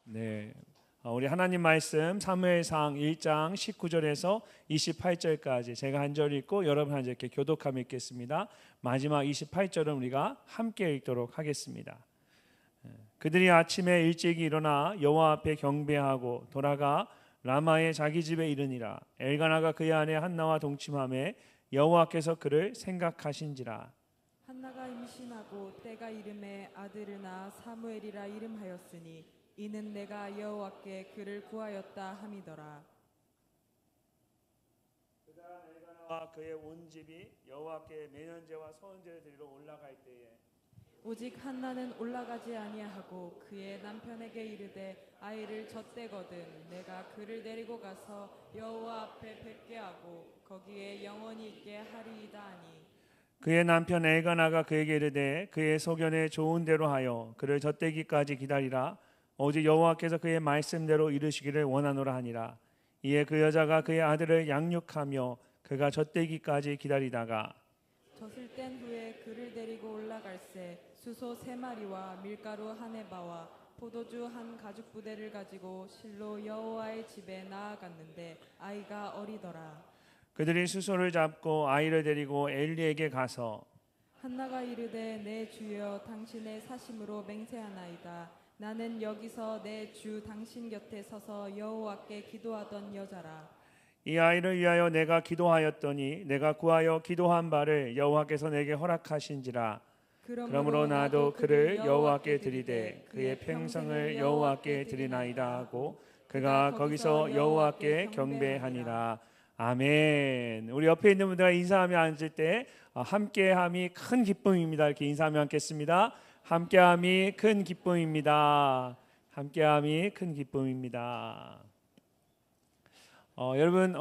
네, 우리 하나님 말씀 사무엘상 1장 19절에서 28절까지 제가 한 절 읽고 여러분 한 절 이렇게 교독하며 읽겠습니다. 마지막 28절은 우리가 함께 읽도록 하겠습니다. 그들이 아침에 일찍 일어나 여호와 앞에 경배하고 돌아가 라마의 자기 집에 이르니라. 엘가나가 그의 아내 한나와 동침하매 여호와께서 그를 생각하신지라. 한나가 임신하고 때가 이름에 아들을 낳아 사무엘이라 이름하였으니 이는 내가 여호와께 그를 구하였다 함이더라. 그가 엘가나와 그의 온 집이 여호와께 매년제와 서은제를 드리러 올라갈 때에 오직 한나는 올라가지 아니하고 그의 남편에게 이르되 아이를 젖대거든 내가 그를 데리고 가서 여호와 앞에 뵙게 하고 거기에 영원히 있게 하리이다 하니. 그의 남편 엘가나가 그에게 이르되 그의 소견에 좋은 대로 하여 그를 젖대기까지 기다리라. 오직 여호와께서 그의 말씀대로 이루시기를 원하노라 하니라. 이에 그 여자가 그의 아들을 양육하며 그가 젖대기까지 기다리다가 젖을 뗀 후에 그를 데리고 올라갈새 수소 3마리와 밀가루 한 에바와 포도주 한 가죽 부대를 가지고 실로 여호와의 집에 나아갔는데 아이가 어리더라. 그들이 수소를 잡고 아이를 데리고 엘리에게 가서 한나가 이르되 내 주여 당신의 사심으로 맹세하나이다. 나는 여기서 내 주 당신 곁에 서서 여호와께 기도하던 여자라. 이 아이를 위하여 내가 기도하였더니 내가 구하여 기도한 바를 여호와께서 내게 허락하신지라. 그러므로 나도 그를 여호와께 드리되 그의 평생을 여호와께 드리나이다 하고 그가 거기서 여호와께 경배하니라. 아멘. 우리 옆에 있는 분들과 인사하며 앉을 때 함께함이 큰 기쁨입니다. 이렇게 인사하며 앉겠습니다. 함께함이 큰 기쁨입니다. 함께함이 큰 기쁨입니다. 여러분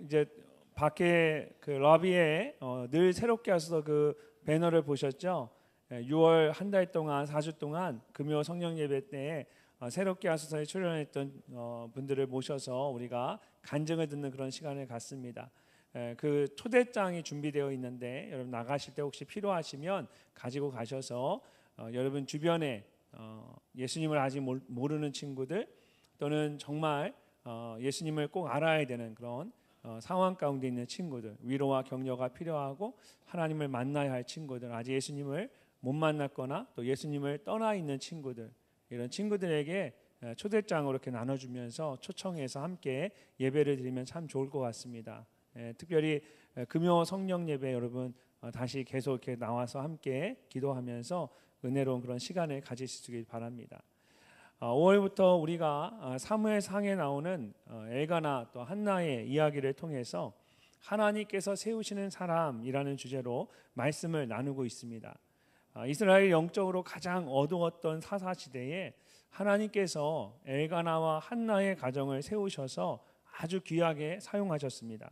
이제 밖에 그 러비에 늘 새롭게 하셔서 그 배너를 보셨죠? 6월 한 달 동안 4주 동안 금요 성령 예배 때 새롭게 하소서에 출연했던 분들을 모셔서 우리가 간증을 듣는 그런 시간을 갖습니다. 그 초대장이 준비되어 있는데 여러분 나가실 때 혹시 필요하시면 가지고 가셔서 여러분 주변에 예수님을 아직 모르는 친구들 또는 정말 예수님을 꼭 알아야 되는 그런 상황 가운데 있는 친구들, 위로와 격려가 필요하고 하나님을 만나야 할 친구들, 아직 예수님을 못 만났거나 또 예수님을 떠나 있는 친구들, 이런 친구들에게 초대장으로 이렇게 나눠주면서 초청해서 함께 예배를 드리면 참 좋을 것 같습니다. 특별히 금요 성령 예배 여러분 다시 계속 이렇게 나와서 함께 기도하면서 은혜로운 그런 시간을 가지시길 바랍니다. 5월부터 우리가 사무엘상에 나오는 엘가나 또 한나의 이야기를 통해서 하나님께서 세우시는 사람이라는 주제로 말씀을 나누고 있습니다. 이스라엘 영적으로 가장 어두웠던 사사시대에 하나님께서 엘가나와 한나의 가정을 세우셔서 아주 귀하게 사용하셨습니다.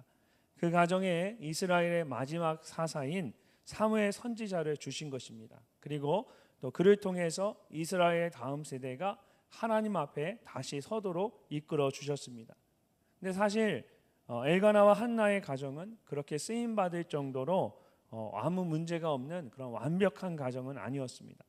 그 가정에 이스라엘의 마지막 사사인 사무엘 선지자를 주신 것입니다. 그리고 또 그를 통해서 이스라엘의 다음 세대가 하나님 앞에 다시 서도록 이끌어 주셨습니다. 근데 사실 엘가나와 한나의 가정은 그렇게 쓰임 받을 정도로 아무 문제가 없는 그런 완벽한 가정은 아니었습니다.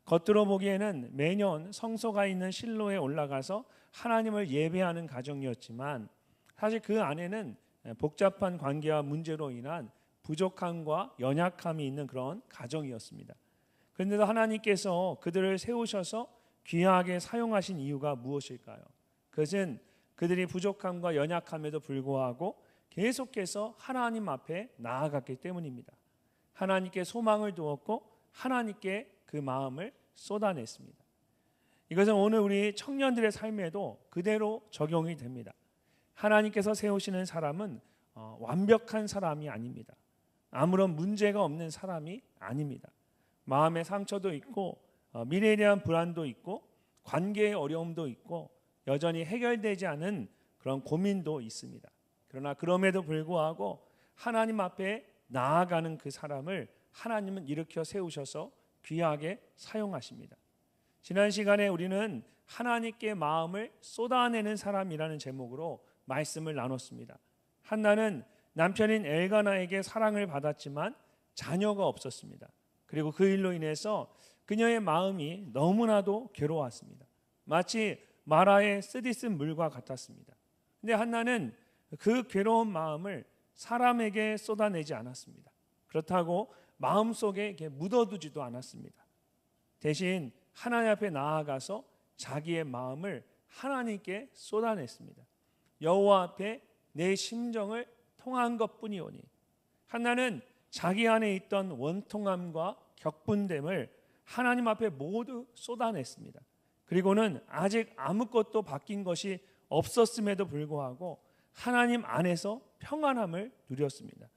겉으로 보기에는 매년 성소가 있는 실로에 올라가서 하나님을 예배하는 가정이었지만 사실 그 안에는 복잡한 관계와 문제로 인한 부족함과 연약함이 있는 그런 가정이었습니다. 그런데도 하나님께서 그들을 세우셔서 귀하게 사용하신 이유가 무엇일까요? 그것은 그들이 부족함과 연약함에도 불구하고 계속해서 하나님 앞에 나아갔기 때문입니다. 하나님께 소망을 두었고 하나님께 그 마음을 쏟아냈습니다. 이것은 오늘 우리 청년들의 삶에도 그대로 적용이 됩니다. 하나님께서 세우시는 사람은 완벽한 사람이 아닙니다. 아무런 문제가 없는 사람이 아닙니다. 마음의 상처도 있고 미래에 대한 불안도 있고 관계의 어려움도 있고 여전히 해결되지 않은 그런 고민도 있습니다. 그러나 그럼에도 불구하고 하나님 앞에 나아가는 그 사람을 하나님은 일으켜 세우셔서 귀하게 사용하십니다. 지난 시간에 우리는 하나님께 마음을 쏟아내는 사람이라는 제목으로 말씀을 나눴습니다. 한나는 남편인 엘가나에게 사랑을 받았지만 자녀가 없었습니다. 그리고 그 일로 인해서 그녀의 마음이 너무나도 괴로웠습니다. 마치 마라에 쓰디쓴 물과 같았습니다. 근데 한나는 그 괴로운 마음을 사람에게 쏟아내지 않았습니다. 그렇다고 마음속에 이렇게 묻어두지도 않았습니다. 대신 하나님 앞에 나아가서 자기의 마음을 하나님께 쏟아냈습니다. 여호와 앞에 내 심정을 통한 것뿐이오니. 한나는 자기 안에 있던 원통함과 격분됨을 하나님 앞에 모두 쏟아냈습니다. 그리고는 아직 아무것도 바뀐 것이 없었음에도 불구하고 하나님 안에서 평안함을 누렸습니다.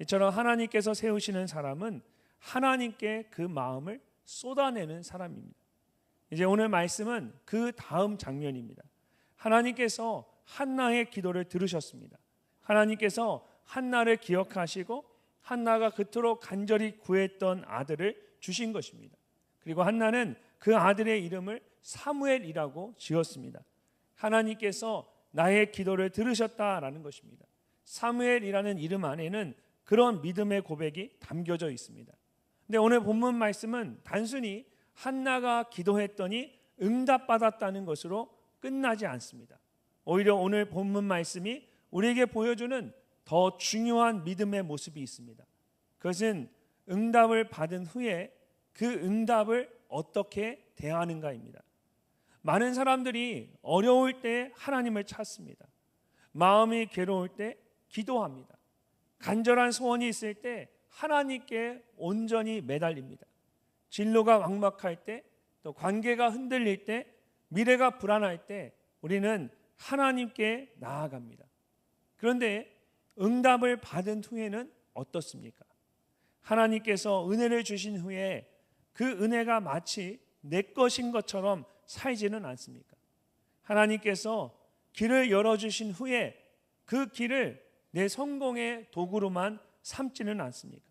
이처럼 하나님께서 세우시는 사람은 하나님께 그 마음을 쏟아내는 사람입니다. 이제 오늘 말씀은 그 다음 장면입니다. 하나님께서 한나의 기도를 들으셨습니다. 하나님께서 한나를 기억하시고 한나가 그토록 간절히 구했던 아들을 주신 것입니다. 그리고 한나는 그 아들의 이름을 사무엘이라고 지었습니다. 하나님께서 나의 기도를 들으셨다라는 것입니다. 사무엘이라는 이름 안에는 그런 믿음의 고백이 담겨져 있습니다. 근데 오늘 본문 말씀은 단순히 한나가 기도했더니 응답받았다는 것으로 끝나지 않습니다. 오히려 오늘 본문 말씀이 우리에게 보여주는 더 중요한 믿음의 모습이 있습니다. 그것은 응답을 받은 후에 그 응답을 어떻게 대하는가입니다. 많은 사람들이 어려울 때 하나님을 찾습니다. 마음이 괴로울 때 기도합니다. 간절한 소원이 있을 때 하나님께 온전히 매달립니다. 진로가 막막할 때, 또 관계가 흔들릴 때, 미래가 불안할 때 우리는 하나님께 나아갑니다. 그런데 응답을 받은 후에는 어떻습니까? 하나님께서 은혜를 주신 후에 그 은혜가 마치 내 것인 것처럼 살지는 않습니까? 하나님께서 길을 열어주신 후에 그 길을 내 성공의 도구로만 삼지는 않습니까?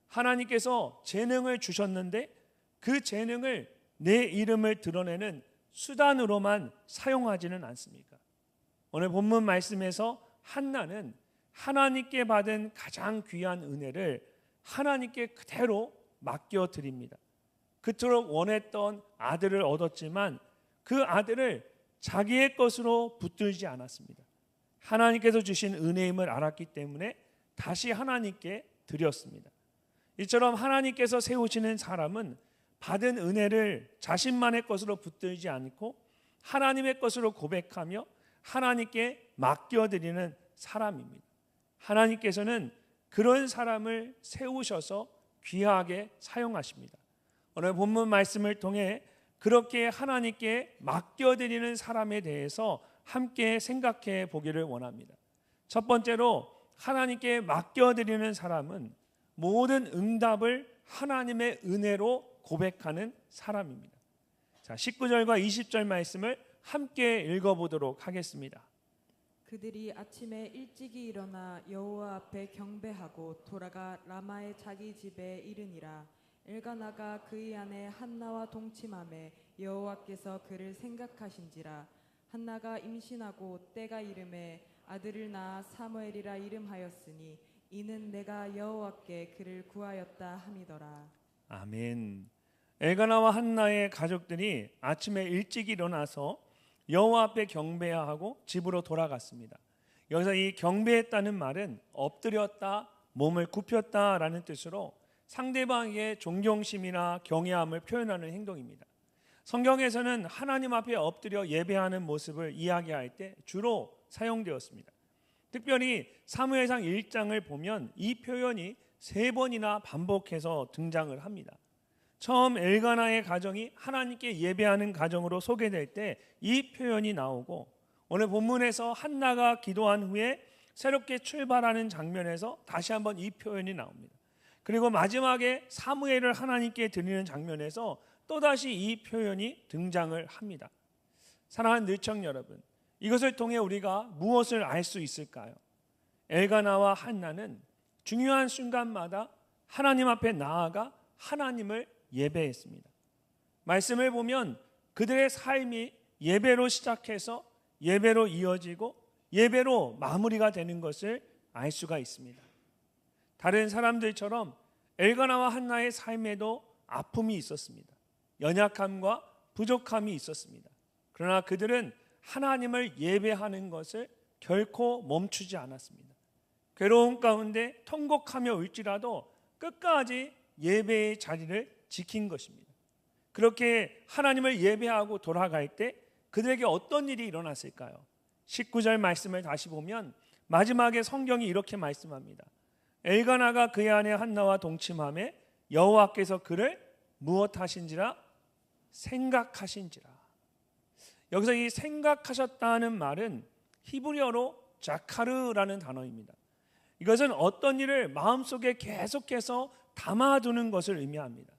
하나님께서 재능을 주셨는데 그 재능을 내 이름을 드러내는 수단으로만 사용하지는 않습니까? 오늘 본문 말씀에서 한나는 하나님께 받은 가장 귀한 은혜를 하나님께 그대로 맡겨드립니다. 그토록 원했던 아들을 얻었지만 그 아들을 자기의 것으로 붙들지 않았습니다. 하나님께서 주신 은혜임을 알았기 때문에 다시 하나님께 드렸습니다. 이처럼 하나님께서 세우시는 사람은 받은 은혜를 자신만의 것으로 붙들지 않고 하나님의 것으로 고백하며 하나님께 맡겨드리는 사람입니다. 하나님께서는 그런 사람을 세우셔서 귀하게 사용하십니다. 오늘 본문 말씀을 통해 그렇게 하나님께 맡겨드리는 사람에 대해서 함께 생각해 보기를 원합니다. 첫 번째로 하나님께 맡겨드리는 사람은 모든 응답을 하나님의 은혜로 고백하는 사람입니다. 자, 19절과 20절 말씀을 함께 읽어보도록 하겠습니다. 그들이 아침에 일찍이 일어나 여호와 앞에 경배하고 돌아가 라마의 자기 집에 이르니라. 엘가나가 그의 아내 한나와 동침하매 여호와께서 그를 생각하신지라. 한나가 임신하고 때가 이름에 아들을 낳아 사무엘이라 이름하였으니 이는 내가 여호와께 그를 구하였다 함이더라. 아멘. 엘가나와 한나의 가족들이 아침에 일찍 일어나서 여호와 앞에 경배하고 집으로 돌아갔습니다. 여기서 이 경배했다는 말은 엎드렸다, 몸을 굽혔다라는 뜻으로 상대방의 존경심이나 경외함을 표현하는 행동입니다. 성경에서는 하나님 앞에 엎드려 예배하는 모습을 이야기할 때 주로 사용되었습니다. 특별히 사무엘상 1장을 보면 이 표현이 3번이나 반복해서 등장을 합니다. 처음 엘가나의 가정이 하나님께 예배하는 가정으로 소개될 때 이 표현이 나오고, 오늘 본문에서 한나가 기도한 후에 새롭게 출발하는 장면에서 다시 한번 이 표현이 나옵니다. 그리고 마지막에 사무엘을 하나님께 드리는 장면에서 또다시 이 표현이 등장을 합니다. 사랑하는 늘청 여러분, 이것을 통해 우리가 무엇을 알 수 있을까요? 엘가나와 한나는 중요한 순간마다 하나님 앞에 나아가 하나님을 예배했습니다. 말씀을 보면 그들의 삶이 예배로 시작해서 예배로 이어지고 예배로 마무리가 되는 것을 알 수가 있습니다. 다른 사람들처럼 엘가나와 한나의 삶에도 아픔이 있었습니다. 연약함과 부족함이 있었습니다. 그러나 그들은 하나님을 예배하는 것을 결코 멈추지 않았습니다. 괴로운 가운데 통곡하며 울지라도 끝까지 예배의 자리를 지킨 것입니다. 그렇게 하나님을 예배하고 돌아갈 때 그들에게 어떤 일이 일어났을까요? 19절 말씀을 다시 보면 마지막에 성경이 이렇게 말씀합니다. 엘가나가 그의 아내 한나와 동침하며 여호와께서 그를 무엇하신지라 생각하신지라. 여기서 이 생각하셨다는 말은 히브리어로 자카르라는 단어입니다. 이것은 어떤 일을 마음속에 계속해서 담아두는 것을 의미합니다.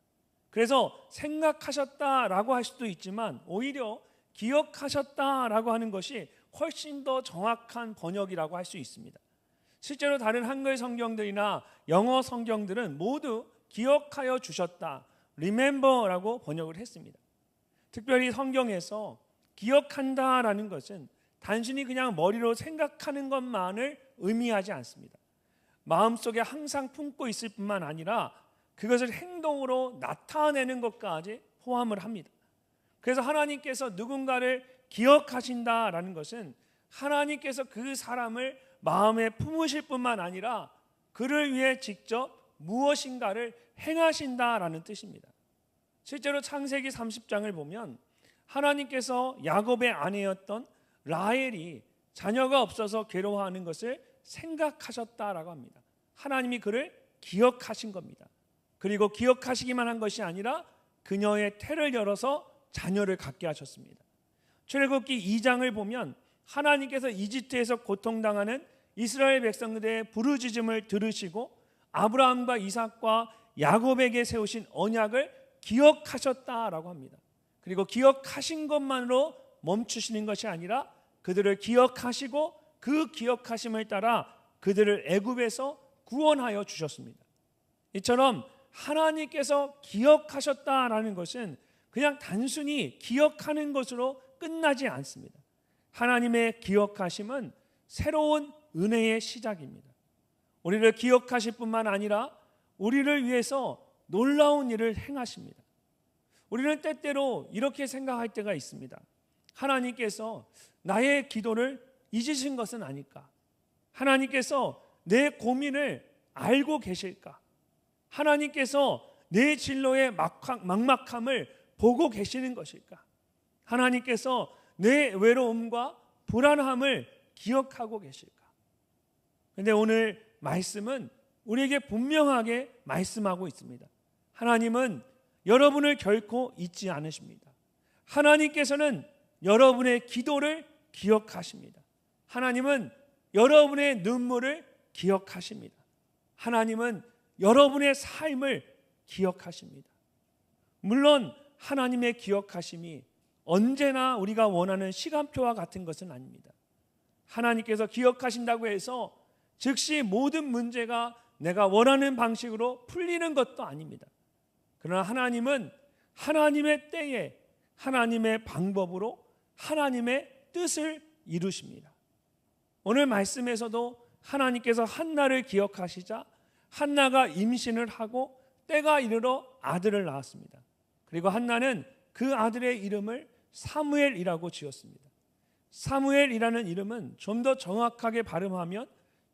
그래서 생각하셨다라고 할 수도 있지만 오히려 기억하셨다라고 하는 것이 훨씬 더 정확한 번역이라고 할 수 있습니다. 실제로 다른 한글 성경들이나 영어 성경들은 모두 기억하여 주셨다, remember라고 번역을 했습니다. 특별히 성경에서 기억한다라는 것은 단순히 그냥 머리로 생각하는 것만을 의미하지 않습니다. 마음속에 항상 품고 있을 뿐만 아니라 그것을 행동으로 나타내는 것까지 포함을 합니다. 그래서 하나님께서 누군가를 기억하신다라는 것은 하나님께서 그 사람을 마음에 품으실 뿐만 아니라 그를 위해 직접 무엇인가를 행하신다라는 뜻입니다. 실제로 창세기 30장을 보면 하나님께서 야곱의 아내였던 라헬이 자녀가 없어서 괴로워하는 것을 생각하셨다라고 합니다. 하나님이 그를 기억하신 겁니다. 그리고 기억하시기만 한 것이 아니라 그녀의 태를 열어서 자녀를 갖게 하셨습니다. 출애굽기 2장을 보면 하나님께서 이집트에서 고통당하는 이스라엘 백성들의 부르짖음을 들으시고 아브라함과 이삭과 야곱에게 세우신 언약을 기억하셨다라고 합니다. 그리고 기억하신 것만으로 멈추시는 것이 아니라 그들을 기억하시고 그 기억하심을 따라 그들을 애굽에서 구원하여 주셨습니다. 이처럼 하나님께서 기억하셨다라는 것은 그냥 단순히 기억하는 것으로 끝나지 않습니다. 하나님의 기억하심은 새로운 은혜의 시작입니다. 우리를 기억하실 뿐만 아니라 우리를 위해서 놀라운 일을 행하십니다. 우리는 때때로 이렇게 생각할 때가 있습니다. 하나님께서 나의 기도를 잊으신 것은 아닐까? 하나님께서 내 고민을 알고 계실까? 하나님께서 내 진로의 막막함을 보고 계시는 것일까? 하나님께서 내 외로움과 불안함을 기억하고 계실까? 그런데 오늘 말씀은 우리에게 분명하게 말씀하고 있습니다. 하나님은 여러분을 결코 잊지 않으십니다. 하나님께서는 여러분의 기도를 기억하십니다. 하나님은 여러분의 눈물을 기억하십니다. 하나님은 여러분의 삶을 기억하십니다. 물론 하나님의 기억하심이 언제나 우리가 원하는 시간표와 같은 것은 아닙니다. 하나님께서 기억하신다고 해서 즉시 모든 문제가 내가 원하는 방식으로 풀리는 것도 아닙니다. 그러나 하나님은 하나님의 때에 하나님의 방법으로 하나님의 뜻을 이루십니다. 오늘 말씀에서도 하나님께서 한나를 기억하시자 한나가 임신을 하고 때가 이르러 아들을 낳았습니다. 그리고 한나는 그 아들의 이름을 사무엘이라고 지었습니다. 사무엘이라는 이름은 좀 더 정확하게 발음하면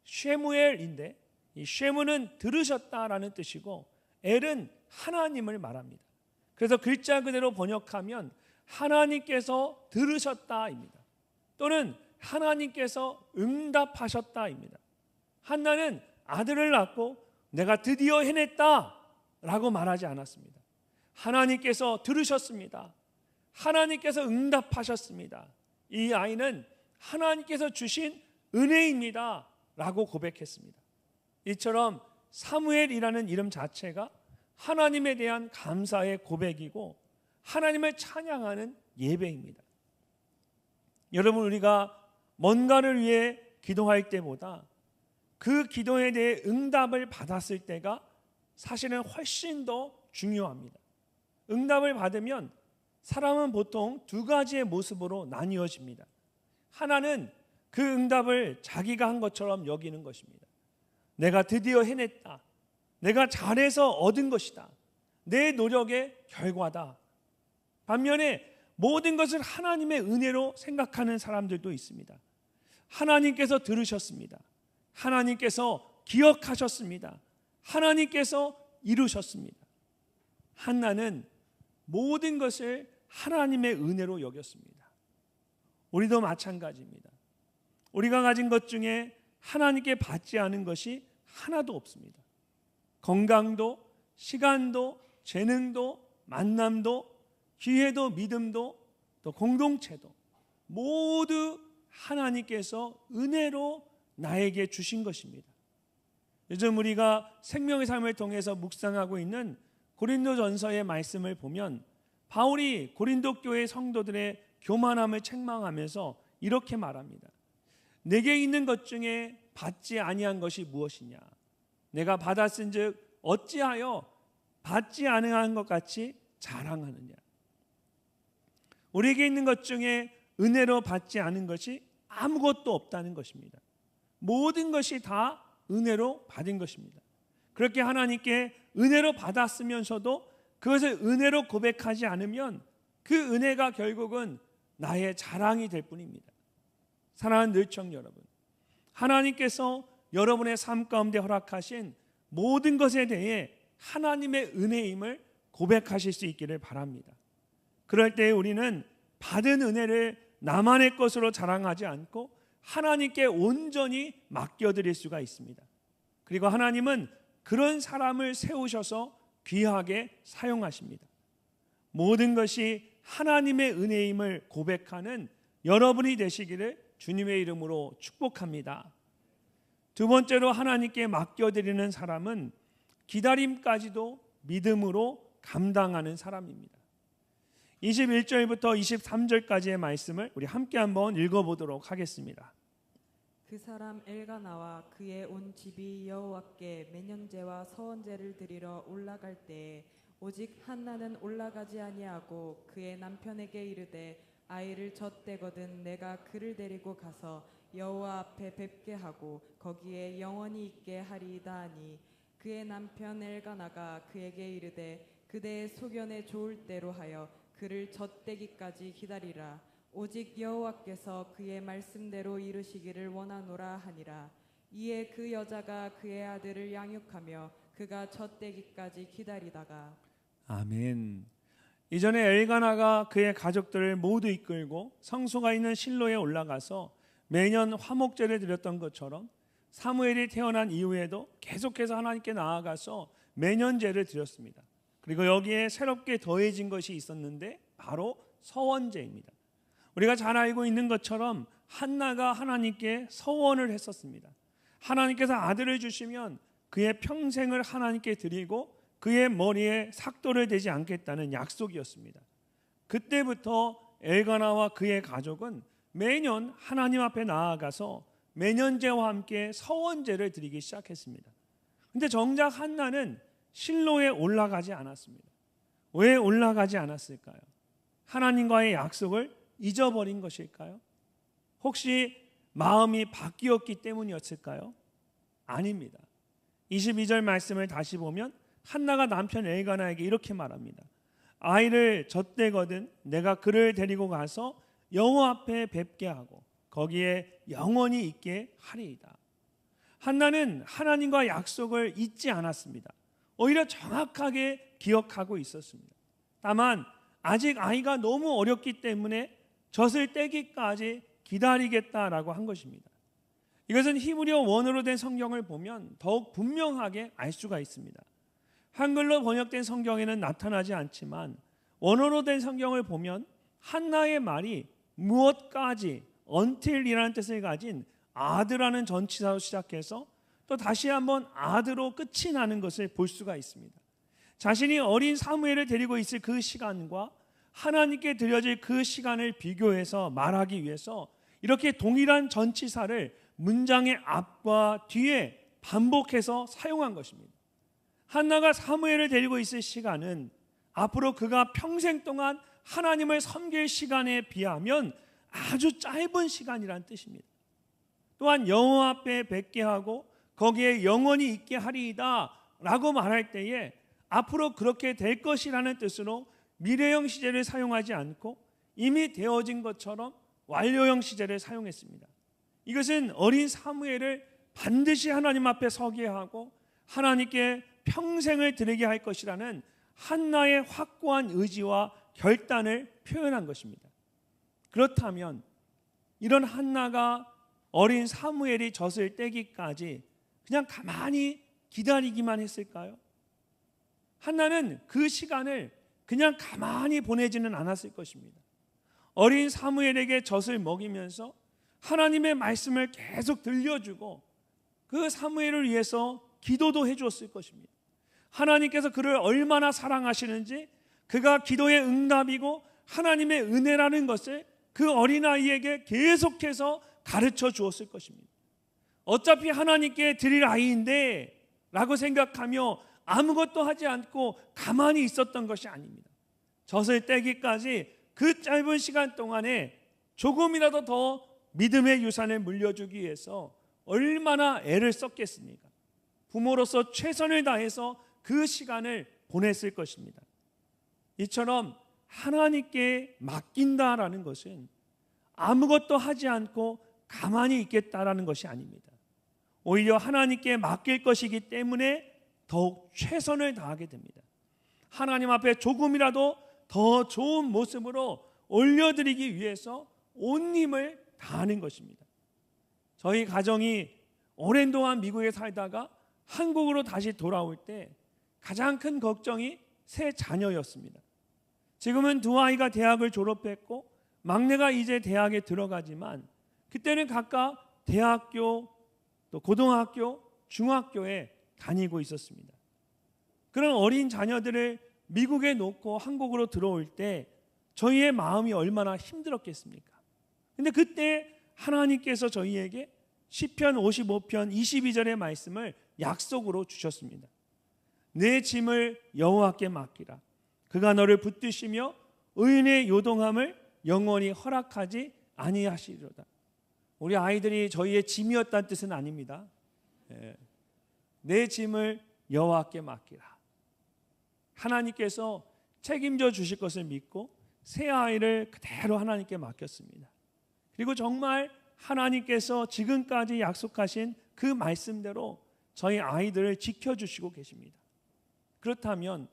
쉐무엘인데 이 쉐무는 들으셨다라는 뜻이고 엘은 하나님을 말합니다. 그래서 글자 그대로 번역하면 하나님께서 들으셨다입니다. 또는 하나님께서 응답하셨다입니다. 한나는 아들을 낳고 내가 드디어 해냈다라고 말하지 않았습니다. 하나님께서 들으셨습니다. 하나님께서 응답하셨습니다. 이 아이는 하나님께서 주신 은혜입니다 라고 고백했습니다. 이처럼 사무엘이라는 이름 자체가 하나님에 대한 감사의 고백이고 하나님을 찬양하는 예배입니다. 여러분, 우리가 뭔가를 위해 기도할 때보다 그 기도에 대해 응답을 받았을 때가 사실은 훨씬 더 중요합니다. 응답을 받으면 사람은 보통 두 가지의 모습으로 나뉘어집니다. 하나는 그 응답을 자기가 한 것처럼 여기는 것입니다. 내가 드디어 해냈다. 내가 잘해서 얻은 것이다. 내 노력의 결과다. 반면에 모든 것을 하나님의 은혜로 생각하는 사람들도 있습니다. 하나님께서 들으셨습니다. 하나님께서 기억하셨습니다. 하나님께서 이루셨습니다. 한나는 모든 것을 하나님의 은혜로 여겼습니다. 우리도 마찬가지입니다. 우리가 가진 것 중에 하나님께 받지 않은 것이 하나도 없습니다. 건강도, 시간도, 재능도, 만남도, 기회도, 믿음도, 또 공동체도 모두 하나님께서 은혜로 나에게 주신 것입니다. 요즘 우리가 생명의 삶을 통해서 묵상하고 있는 고린도전서의 말씀을 보면 바울이 고린도 교회 성도들의 교만함을 책망하면서 이렇게 말합니다. 내게 있는 것 중에 받지 아니한 것이 무엇이냐? 내가 받았은즉 어찌하여 받지 아니한 것 같이 자랑하느냐? 우리에게 있는 것 중에 은혜로 받지 않은 것이 아무것도 없다는 것입니다. 모든 것이 다 은혜로 받은 것입니다. 그렇게 하나님께 은혜로 받았으면서도 그것을 은혜로 고백하지 않으면 그 은혜가 결국은 나의 자랑이 될 뿐입니다. 사랑하는 늘청 여러분, 하나님께서 여러분의 삶 가운데 허락하신 모든 것에 대해 하나님의 은혜임을 고백하실 수 있기를 바랍니다. 그럴 때 우리는 받은 은혜를 나만의 것으로 자랑하지 않고 하나님께 온전히 맡겨드릴 수가 있습니다. 그리고 하나님은 그런 사람을 세우셔서 귀하게 사용하십니다. 모든 것이 하나님의 은혜임을 고백하는 여러분이 되시기를 주님의 이름으로 축복합니다. 두 번째로 하나님께 맡겨드리는 사람은 기다림까지도 믿음으로 감당하는 사람입니다. 21절부터 23절까지의 말씀을 우리 함께 한번 읽어보도록 하겠습니다. 그 사람 엘가나와 그의 온 집이 여호와께 매년제와 서원제를 드리러 올라갈 때에 오직 한나는 올라가지 아니하고 그의 남편에게 이르되 아이를 젖대거든 내가 그를 데리고 가서 여호와 앞에 뵙게 하고 거기에 영원히 있게 하리이다 하니 그의 남편 엘가나가 그에게 이르되 그대의 소견에 좋을 대로 하여 그를 젖대기까지 기다리라. 오직 여호와께서 그의 말씀대로 이루시기를 원하노라 하니라. 이에 그 여자가 그의 아들을 양육하며 그가 젖대기까지 기다리다가 아멘. 이전에 엘가나가 그의 가족들을 모두 이끌고 성소가 있는 실로에 올라가서 매년 화목제를 드렸던 것처럼 사무엘이 태어난 이후에도 계속해서 하나님께 나아가서 매년제를 드렸습니다. 그리고 여기에 새롭게 더해진 것이 있었는데 바로 서원제입니다. 우리가 잘 알고 있는 것처럼 한나가 하나님께 서원을 했었습니다. 하나님께서 아들을 주시면 그의 평생을 하나님께 드리고 그의 머리에 삭도를 대지 않겠다는 약속이었습니다. 그때부터 엘가나와 그의 가족은 매년 하나님 앞에 나아가서 매년제와 함께 서원제를 드리기 시작했습니다. 그런데 정작 한나는 실로에 올라가지 않았습니다. 왜 올라가지 않았을까요? 하나님과의 약속을 잊어버린 것일까요? 혹시 마음이 바뀌었기 때문이었을까요? 아닙니다. 22절 말씀을 다시 보면 한나가 남편 엘가나에게 이렇게 말합니다. 아이를 젖대거든 내가 그를 데리고 가서 여호와 앞에 뵙게 하고 거기에 영원히 있게 하리이다. 한나는 하나님과 약속을 잊지 않았습니다. 오히려 정확하게 기억하고 있었습니다. 다만 아직 아이가 너무 어렸기 때문에 젖을 떼기까지 기다리겠다라고 한 것입니다. 이것은 히브리어 원어로 된 성경을 보면 더욱 분명하게 알 수가 있습니다. 한글로 번역된 성경에는 나타나지 않지만 원어로 된 성경을 보면 한나의 말이 무엇까지 until이라는 뜻을 가진 아드라는 전치사로 시작해서 또 다시 한번 아드로 끝이 나는 것을 볼 수가 있습니다. 자신이 어린 사무엘을 데리고 있을 그 시간과 하나님께 드려질 그 시간을 비교해서 말하기 위해서 이렇게 동일한 전치사를 문장의 앞과 뒤에 반복해서 사용한 것입니다. 한나가 사무엘을 데리고 있을 시간은 앞으로 그가 평생 동안 하나님을 섬길 시간에 비하면 아주 짧은 시간이라는 뜻입니다. 또한 여호와 앞에 뵙게 하고 거기에 영원히 있게 하리이다 라고 말할 때에 앞으로 그렇게 될 것이라는 뜻으로 미래형 시제를 사용하지 않고 이미 되어진 것처럼 완료형 시제를 사용했습니다. 이것은 어린 사무엘을 반드시 하나님 앞에 서게 하고 하나님께 평생을 드리게 할 것이라는 한나의 확고한 의지와 결단을 표현한 것입니다. 그렇다면 이런 한나가 어린 사무엘이 젖을 떼기까지 그냥 가만히 기다리기만 했을까요? 한나는 그 시간을 그냥 가만히 보내지는 않았을 것입니다. 어린 사무엘에게 젖을 먹이면서 하나님의 말씀을 계속 들려주고 그 사무엘을 위해서 기도도 해주었을 것입니다. 하나님께서 그를 얼마나 사랑하시는지, 그가 기도의 응답이고 하나님의 은혜라는 것을 그 어린아이에게 계속해서 가르쳐 주었을 것입니다. 어차피 하나님께 드릴 아이인데 라고 생각하며 아무것도 하지 않고 가만히 있었던 것이 아닙니다. 젖을 떼기까지 그 짧은 시간 동안에 조금이라도 더 믿음의 유산을 물려주기 위해서 얼마나 애를 썼겠습니까? 부모로서 최선을 다해서 그 시간을 보냈을 것입니다. 이처럼 하나님께 맡긴다라는 것은 아무것도 하지 않고 가만히 있겠다라는 것이 아닙니다. 오히려 하나님께 맡길 것이기 때문에 더욱 최선을 다하게 됩니다. 하나님 앞에 조금이라도 더 좋은 모습으로 올려드리기 위해서 온 힘을 다하는 것입니다. 저희 가정이 오랜 동안 미국에 살다가 한국으로 다시 돌아올 때 가장 큰 걱정이 새 자녀였습니다. 지금은 두 아이가 대학을 졸업했고 막내가 이제 대학에 들어가지만 그때는 각각 대학교, 또 고등학교, 중학교에 다니고 있었습니다. 그런 어린 자녀들을 미국에 놓고 한국으로 들어올 때 저희의 마음이 얼마나 힘들었겠습니까? 근데 그때 하나님께서 저희에게 시편 55편 22절의 말씀을 약속으로 주셨습니다. 내 짐을 여호와께 맡기라. 그가 너를 붙드시며 의인의 요동함을 영원히 허락하지 아니하시리로다. 우리 아이들이 저희의 짐이었다는 뜻은 아닙니다. 내 짐을 여호와께 맡기라. 하나님께서 책임져 주실 것을 믿고 새 아이를 그대로 하나님께 맡겼습니다. 그리고 정말 하나님께서 지금까지 약속하신 그 말씀대로 저희 아이들을 지켜주시고 계십니다. 그렇다면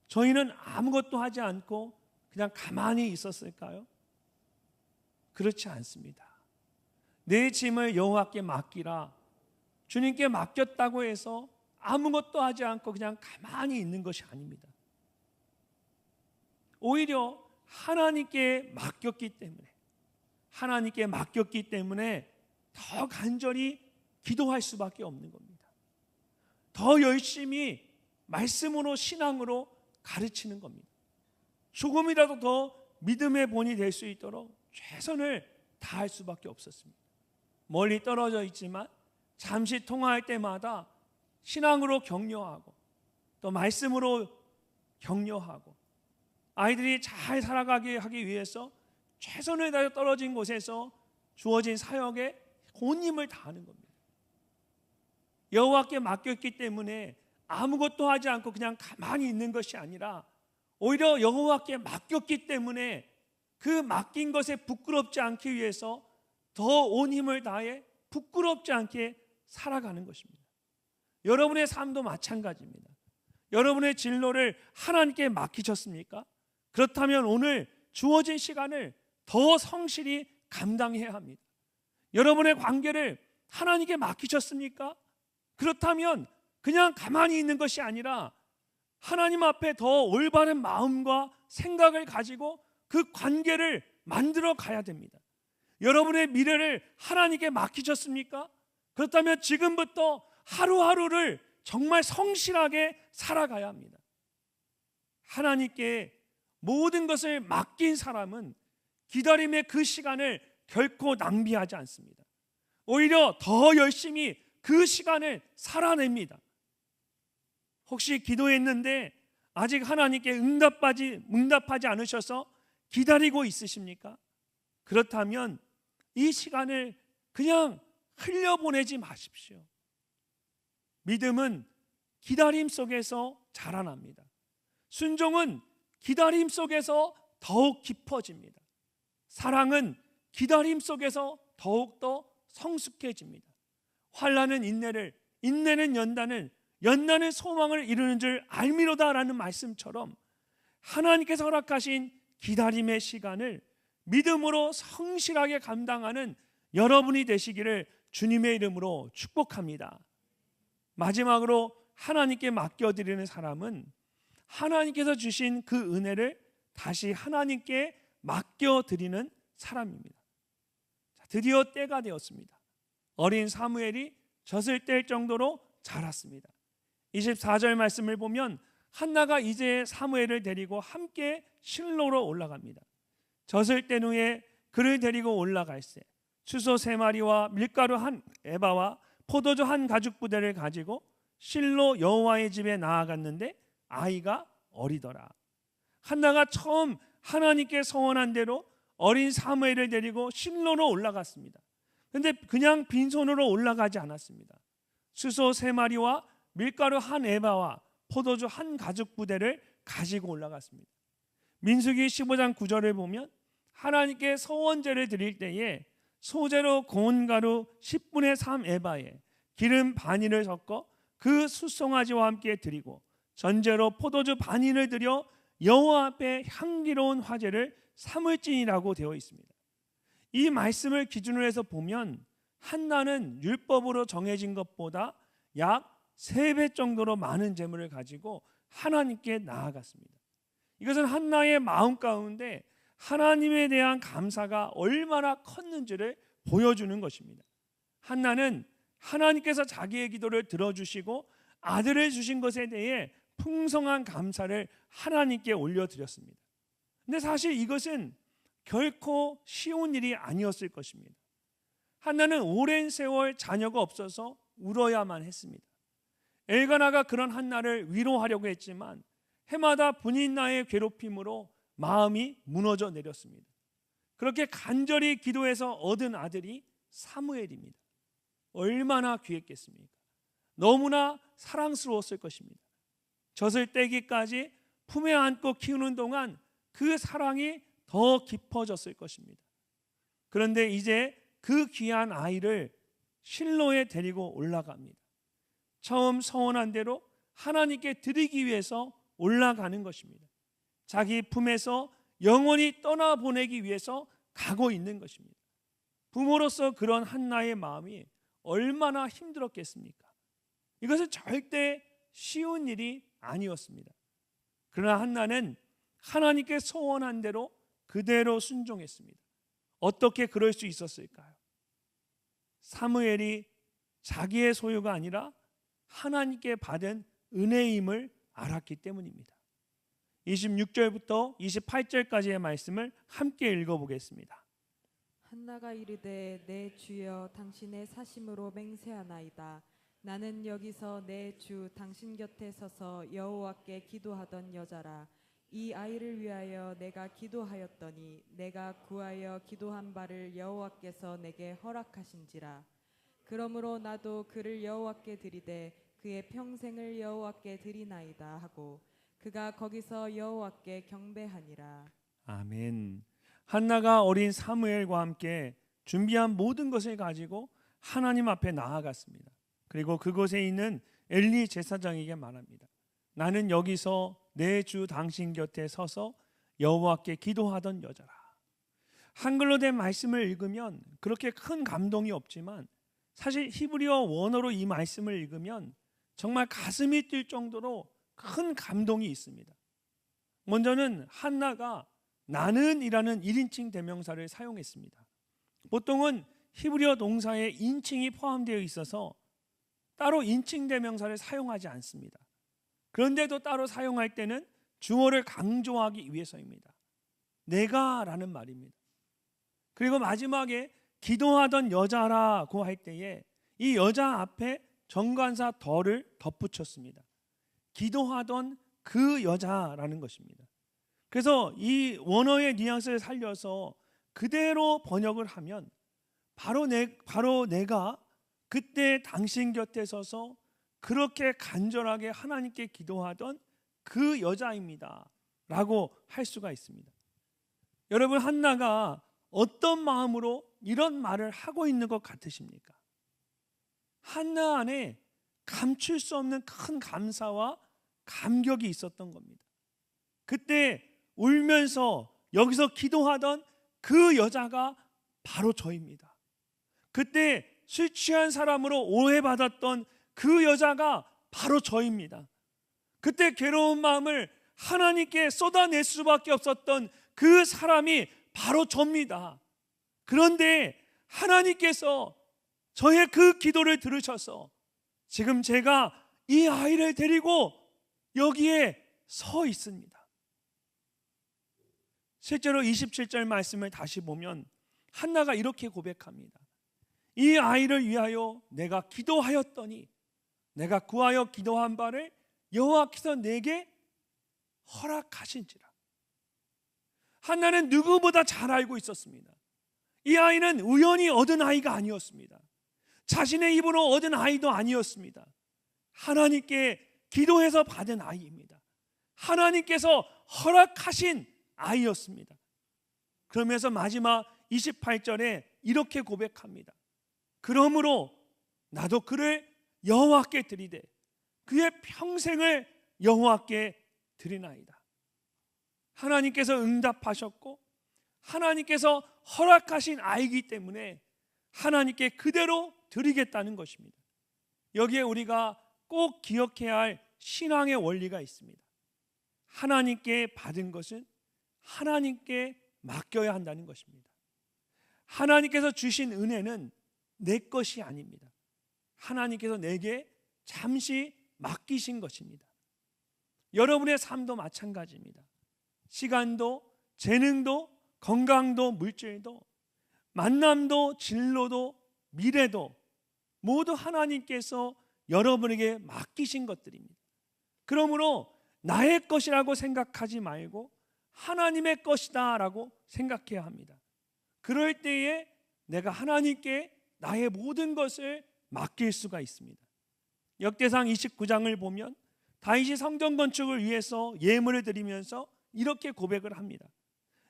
저희는 아무것도 하지 않고 그냥 가만히 있었을까요? 그렇지 않습니다. 내 짐을 여호와께 맡기라. 주님께 맡겼다고 해서 아무것도 하지 않고 그냥 가만히 있는 것이 아닙니다. 오히려 하나님께 맡겼기 때문에 더 간절히 기도할 수밖에 없는 겁니다. 더 열심히 말씀으로 신앙으로 가르치는 겁니다. 조금이라도 더 믿음의 본이 될 수 있도록 최선을 다할 수밖에 없었습니다. 멀리 떨어져 있지만 잠시 통화할 때마다 신앙으로 격려하고 또 말씀으로 격려하고 아이들이 잘 살아가게 하기 위해서 최선을 다해 떨어진 곳에서 주어진 사역에 온 힘을 다하는 겁니다. 여호와께 맡겼기 때문에 아무것도 하지 않고 그냥 가만히 있는 것이 아니라 오히려 여호와께 맡겼기 때문에 그 맡긴 것에 부끄럽지 않기 위해서 더 온 힘을 다해 부끄럽지 않게 살아가는 것입니다. 여러분의 삶도 마찬가지입니다. 여러분의 진로를 하나님께 맡기셨습니까? 그렇다면 오늘 주어진 시간을 더 성실히 감당해야 합니다. 여러분의 관계를 하나님께 맡기셨습니까? 그렇다면 그냥 가만히 있는 것이 아니라 하나님 앞에 더 올바른 마음과 생각을 가지고 그 관계를 만들어 가야 됩니다. 여러분의 미래를 하나님께 맡기셨습니까? 그렇다면 지금부터 하루하루를 정말 성실하게 살아가야 합니다. 하나님께 모든 것을 맡긴 사람은 기다림의 그 시간을 결코 낭비하지 않습니다. 오히려 더 열심히 그 시간을 살아냅니다. 혹시 기도했는데 아직 하나님께 응답하지 않으셔서 기다리고 있으십니까? 그렇다면 이 시간을 그냥 흘려보내지 마십시오. 믿음은 기다림 속에서 자라납니다. 순종은 기다림 속에서 더욱 깊어집니다. 사랑은 기다림 속에서 더욱더 성숙해집니다. 환난은 인내를, 인내는 연단을, 연단은 소망을 이루는 줄 알미로다라는 말씀처럼 하나님께서 허락하신 기다림의 시간을 믿음으로 성실하게 감당하는 여러분이 되시기를 주님의 이름으로 축복합니다. 마지막으로 하나님께 맡겨드리는 사람은 하나님께서 주신 그 은혜를 다시 하나님께 맡겨드리는 사람입니다. 드디어 때가 되었습니다. 어린 사무엘이 젖을 뗄 정도로 자랐습니다. 24절 말씀을 보면 한나가 이제 사무엘을 데리고 함께 실로로 올라갑니다. 젖을 뗀 후에 그를 데리고 올라갈새 수소 3마리와 밀가루 1에바와 포도주 1가죽부대를 가지고 실로 여호와의 집에 나아갔는데 아이가 어리더라. 한나가 처음 하나님께 서원한 대로 어린 사무엘을 데리고 실로로 올라갔습니다. 그런데 그냥 빈손으로 올라가지 않았습니다. 수소 3마리와 밀가루 1에바와 포도주 1가죽부대를 가지고 올라갔습니다. 민수기 15장 9절을 보면 하나님께 서원제를 드릴 때에 소재로 고운 가루 10분의 3에바에 기름 반인을 섞어 그 숫송아지와 함께 드리고 전제로 포도주 반인을 드려 여호와 앞에 향기로운 화제를 삼을지니라고 되어 있습니다. 이 말씀을 기준으로 해서 보면 한나는 율법으로 정해진 것보다 약 3배 정도로 많은 재물을 가지고 하나님께 나아갔습니다. 이것은 한나의 마음 가운데 하나님에 대한 감사가 얼마나 컸는지를 보여주는 것입니다. 한나는 하나님께서 자기의 기도를 들어주시고 아들을 주신 것에 대해 풍성한 감사를 하나님께 올려드렸습니다. 근데 사실 이것은 결코 쉬운 일이 아니었을 것입니다. 한나는 오랜 세월 자녀가 없어서 울어야만 했습니다. 엘가나가 그런 한나를 위로하려고 했지만 해마다 분인나의 괴롭힘으로 마음이 무너져 내렸습니다. 그렇게 간절히 기도해서 얻은 아들이 사무엘입니다. 얼마나 귀했겠습니까? 너무나 사랑스러웠을 것입니다. 젖을 떼기까지 품에 안고 키우는 동안 그 사랑이 더 깊어졌을 것입니다. 그런데 이제 그 귀한 아이를 실로에 데리고 올라갑니다. 처음 서원한 대로 하나님께 드리기 위해서 올라가는 것입니다. 자기 품에서 영원히 떠나보내기 위해서 가고 있는 것입니다. 부모로서 그런 한나의 마음이 얼마나 힘들었겠습니까? 이것은 절대 쉬운 일이 아니었습니다. 그러나 한나는 하나님께 소원한 대로 그대로 순종했습니다. 어떻게 그럴 수 있었을까요? 사무엘이 자기의 소유가 아니라 하나님께 받은 은혜임을 알았기 때문입니다. 26절부터 28절까지의 말씀을 함께 읽어보겠습니다. 한나가 이르되 내 주여 당신의 사심으로 맹세하나이다. 나는 여기서 내 주 당신 곁에 서서 여호와께 기도하던 여자라. 이 아이를 위하여 내가 기도하였더니 내가 구하여 기도한 바를 여호와께서 내게 허락하신지라. 그러므로 나도 그를 여호와께 드리되 그의 평생을 여호와께 드리나이다 하고 그가 거기서 여호와께 경배하니라. 아멘. 한나가 어린 사무엘과 함께 준비한 모든 것을 가지고 하나님 앞에 나아갔습니다. 그리고 그곳에 있는 엘리 제사장에게 말합니다. 나는 여기서 내 주 당신 곁에 서서 여호와께 기도하던 여자라. 한글로 된 말씀을 읽으면 그렇게 큰 감동이 없지만 사실 히브리어 원어로 이 말씀을 읽으면 정말 가슴이 뛸 정도로 큰 감동이 있습니다. 먼저는 한나가 나는이라는 1인칭 대명사를 사용했습니다. 보통은 히브리어 동사에 인칭이 포함되어 있어서 따로 인칭 대명사를 사용하지 않습니다. 그런데도 따로 사용할 때는 주어를 강조하기 위해서입니다. 내가라는 말입니다. 그리고 마지막에 기도하던 여자라고 할 때에 이 여자 앞에 정관사 더를 덧붙였습니다. 기도하던 그 여자라는 것입니다. 그래서 이 원어의 뉘앙스를 살려서 그대로 번역을 하면 바로 내가 그때 당신 곁에 서서 그렇게 간절하게 하나님께 기도하던 그 여자입니다 라고 할 수가 있습니다. 여러분, 한나가 어떤 마음으로 이런 말을 하고 있는 것 같으십니까? 한나 안에 감출 수 없는 큰 감사와 감격이 있었던 겁니다. 그때 울면서 여기서 기도하던 그 여자가 바로 저입니다. 그때 술 취한 사람으로 오해받았던 그 여자가 바로 저입니다. 그때 괴로운 마음을 하나님께 쏟아낼 수밖에 없었던 그 사람이 바로 저입니다. 그런데 하나님께서 저의 그 기도를 들으셔서 지금 제가 이 아이를 데리고 여기에 서 있습니다. 실제로 27절 말씀을 다시 보면 한나가 이렇게 고백합니다. 이 아이를 위하여 내가 기도하였더니 내가 구하여 기도한 바를 여호와께서 내게 허락하신지라. 한나는 누구보다 잘 알고 있었습니다. 이 아이는 우연히 얻은 아이가 아니었습니다. 자신의 입으로 얻은 아이도 아니었습니다. 하나님께 기도해서 받은 아이입니다. 하나님께서 허락하신 아이였습니다. 그러면서 마지막 28절에 이렇게 고백합니다. 그러므로 나도 그를 여호와께 드리되 그의 평생을 여호와께 드리나이다. 하나님께서 응답하셨고 하나님께서 허락하신 아이이기 때문에 하나님께 그대로 드리겠다는 것입니다. 여기에 우리가 꼭 기억해야 할 신앙의 원리가 있습니다. 하나님께 받은 것은 하나님께 맡겨야 한다는 것입니다. 하나님께서 주신 은혜는 내 것이 아닙니다. 하나님께서 내게 잠시 맡기신 것입니다. 여러분의 삶도 마찬가지입니다. 시간도, 재능도, 건강도, 물질도, 만남도, 진로도, 미래도 모두 하나님께서 여러분에게 맡기신 것들입니다. 그러므로 나의 것이라고 생각하지 말고 하나님의 것이다 라고 생각해야 합니다. 그럴 때에 내가 하나님께 나의 모든 것을 맡길 수가 있습니다. 역대상 29장을 보면 다윗이 성전 건축을 위해서 예물을 드리면서 이렇게 고백을 합니다.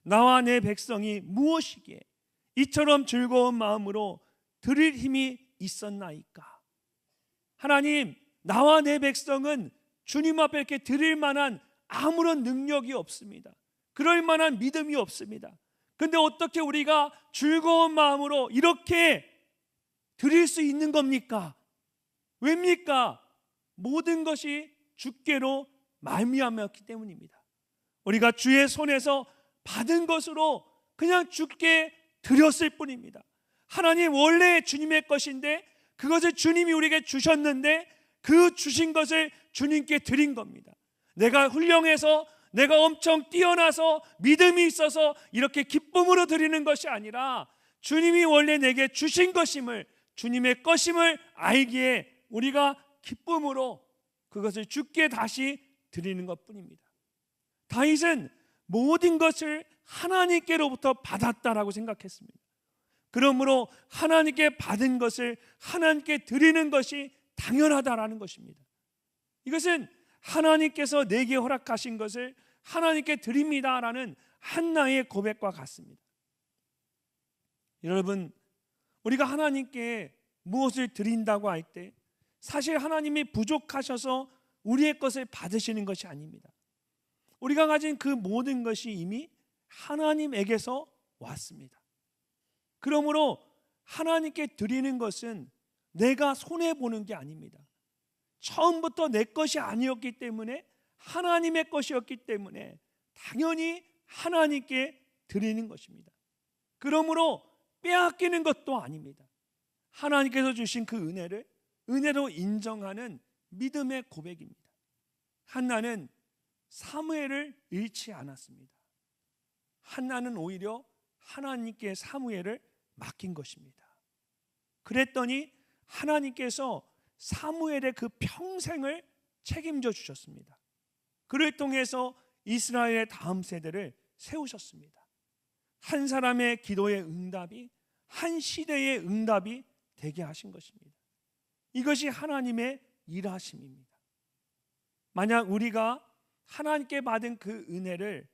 나와 내 백성이 무엇이기에 이처럼 즐거운 마음으로 드릴 힘이 있었나이까. 하나님, 나와 내 백성은 주님 앞에 이렇게 드릴 만한 아무런 능력이 없습니다. 그럴 만한 믿음이 없습니다. 근데 어떻게 우리가 즐거운 마음으로 이렇게 드릴 수 있는 겁니까? 왜입니까? 모든 것이 주께로 말미암았기 때문입니다. 우리가 주의 손에서 받은 것으로 그냥 주께 드렸을 뿐입니다. 하나님 원래 주님의 것인데 그것을 주님이 우리에게 주셨는데 그 주신 것을 주님께 드린 겁니다. 내가 훌륭해서 내가 엄청 뛰어나서 믿음이 있어서 이렇게 기쁨으로 드리는 것이 아니라 주님이 원래 내게 주신 것임을, 주님의 것임을 알기에 우리가 기쁨으로 그것을 주께 다시 드리는 것뿐입니다. 다윗은 모든 것을 하나님께로부터 받았다라고 생각했습니다. 그러므로 하나님께 받은 것을 하나님께 드리는 것이 당연하다라는 것입니다. 이것은 하나님께서 내게 허락하신 것을 하나님께 드립니다라는 한나의 고백과 같습니다. 여러분, 우리가 하나님께 무엇을 드린다고 할 때 사실 하나님이 부족하셔서 우리의 것을 받으시는 것이 아닙니다. 우리가 가진 그 모든 것이 이미 하나님에게서 왔습니다. 그러므로 하나님께 드리는 것은 내가 손해보는 게 아닙니다. 처음부터 내 것이 아니었기 때문에 하나님의 것이었기 때문에 당연히 하나님께 드리는 것입니다. 그러므로 빼앗기는 것도 아닙니다. 하나님께서 주신 그 은혜를 은혜로 인정하는 믿음의 고백입니다. 한나는 사무엘을 잃지 않았습니다. 한나는 오히려 하나님께 사무엘을 맡긴 것입니다. 그랬더니 하나님께서 사무엘의 그 평생을 책임져 주셨습니다. 그를 통해서 이스라엘의 다음 세대를 세우셨습니다. 한 사람의 기도의 응답이 한 시대의 응답이 되게 하신 것입니다. 이것이 하나님의 일하심입니다. 만약 우리가 하나님께 받은 그 은혜를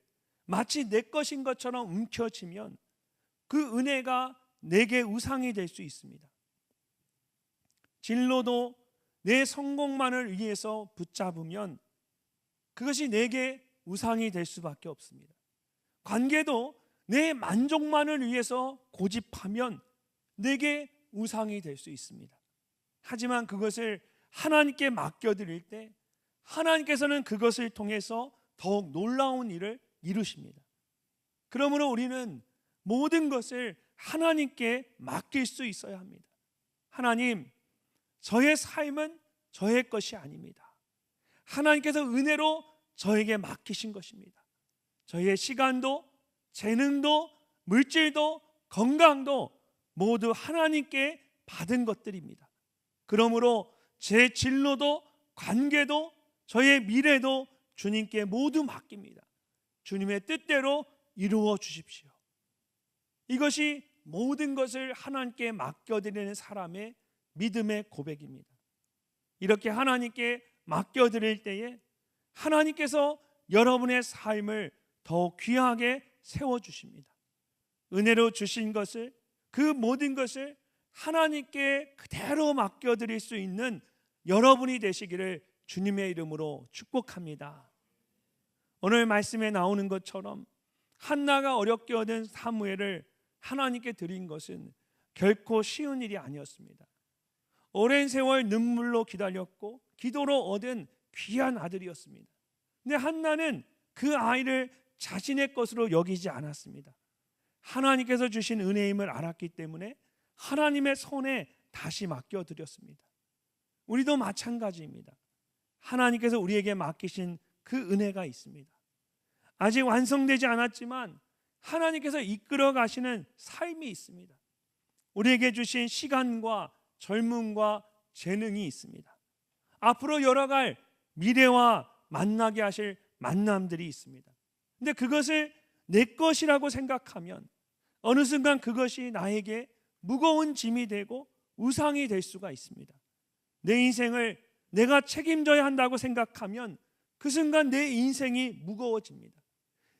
마치 내 것인 것처럼 움켜쥐면 그 은혜가 내게 우상이 될 수 있습니다. 진로도 내 성공만을 위해서 붙잡으면 그것이 내게 우상이 될 수밖에 없습니다. 관계도 내 만족만을 위해서 고집하면 내게 우상이 될 수 있습니다. 하지만 그것을 하나님께 맡겨드릴 때 하나님께서는 그것을 통해서 더욱 놀라운 일을 이루십니다. 그러므로 우리는 모든 것을 하나님께 맡길 수 있어야 합니다. 하나님, 저의 삶은 저의 것이 아닙니다. 하나님께서 은혜로 저에게 맡기신 것입니다. 저의 시간도, 재능도, 물질도, 건강도 모두 하나님께 받은 것들입니다. 그러므로 제 진로도, 관계도, 저의 미래도 주님께 모두 맡깁니다. 주님의 뜻대로 이루어 주십시오. 이것이 모든 것을 하나님께 맡겨드리는 사람의 믿음의 고백입니다. 이렇게 하나님께 맡겨드릴 때에 하나님께서 여러분의 삶을 더 귀하게 세워주십니다. 은혜로 주신 것을, 그 모든 것을 하나님께 그대로 맡겨드릴 수 있는 여러분이 되시기를 주님의 이름으로 축복합니다. 오늘 말씀에 나오는 것처럼 한나가 어렵게 얻은 사무엘을 하나님께 드린 것은 결코 쉬운 일이 아니었습니다. 오랜 세월 눈물로 기다렸고 기도로 얻은 귀한 아들이었습니다. 근데 한나는 그 아이를 자신의 것으로 여기지 않았습니다. 하나님께서 주신 은혜임을 알았기 때문에 하나님의 손에 다시 맡겨드렸습니다. 우리도 마찬가지입니다. 하나님께서 우리에게 맡기신 그 은혜가 있습니다. 아직 완성되지 않았지만 하나님께서 이끌어 가시는 삶이 있습니다. 우리에게 주신 시간과 젊음과 재능이 있습니다. 앞으로 열어갈 미래와 만나게 하실 만남들이 있습니다. 근데 그것을 내 것이라고 생각하면 어느 순간 그것이 나에게 무거운 짐이 되고 우상이 될 수가 있습니다. 내 인생을 내가 책임져야 한다고 생각하면 그 순간 내 인생이 무거워집니다.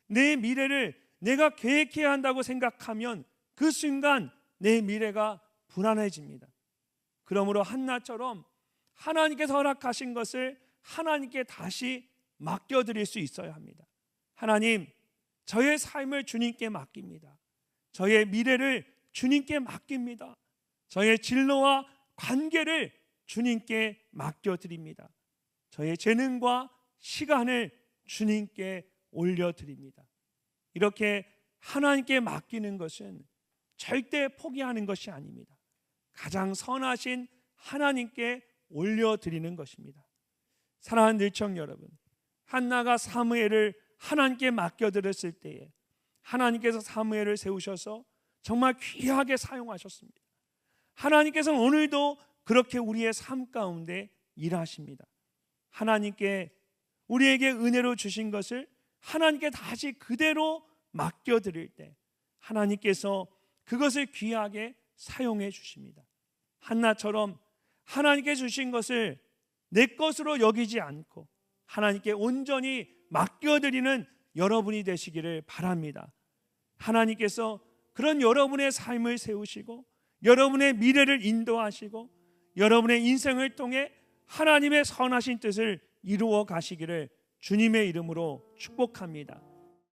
내 미래를 내가 계획해야 한다고 생각하면 그 순간 내 미래가 불안해집니다. 그러므로 한나처럼 하나님께서 허락하신 것을 하나님께 다시 맡겨드릴 수 있어야 합니다. 하나님, 저의 삶을 주님께 맡깁니다. 저의 미래를 주님께 맡깁니다. 저의 진로와 관계를 주님께 맡겨드립니다. 저의 재능과 시간을 주님께 올려드립니다. 이렇게 하나님께 맡기는 것은 절대 포기하는 것이 아닙니다. 가장 선하신 하나님께 올려드리는 것입니다. 사랑하는 늘청 여러분, 한나가 사무엘을 하나님께 맡겨드렸을 때에 하나님께서 사무엘을 세우셔서 정말 귀하게 사용하셨습니다. 하나님께서는 오늘도 그렇게 우리의 삶 가운데 일하십니다. 하나님께 우리에게 은혜로 주신 것을 하나님께 다시 그대로 맡겨드릴 때 하나님께서 그것을 귀하게 사용해 주십니다. 한나처럼 하나님께 주신 것을 내 것으로 여기지 않고 하나님께 온전히 맡겨드리는 여러분이 되시기를 바랍니다. 하나님께서 그런 여러분의 삶을 세우시고 여러분의 미래를 인도하시고 여러분의 인생을 통해 하나님의 선하신 뜻을 이루어 가시기를 주님의 이름으로 축복합니다.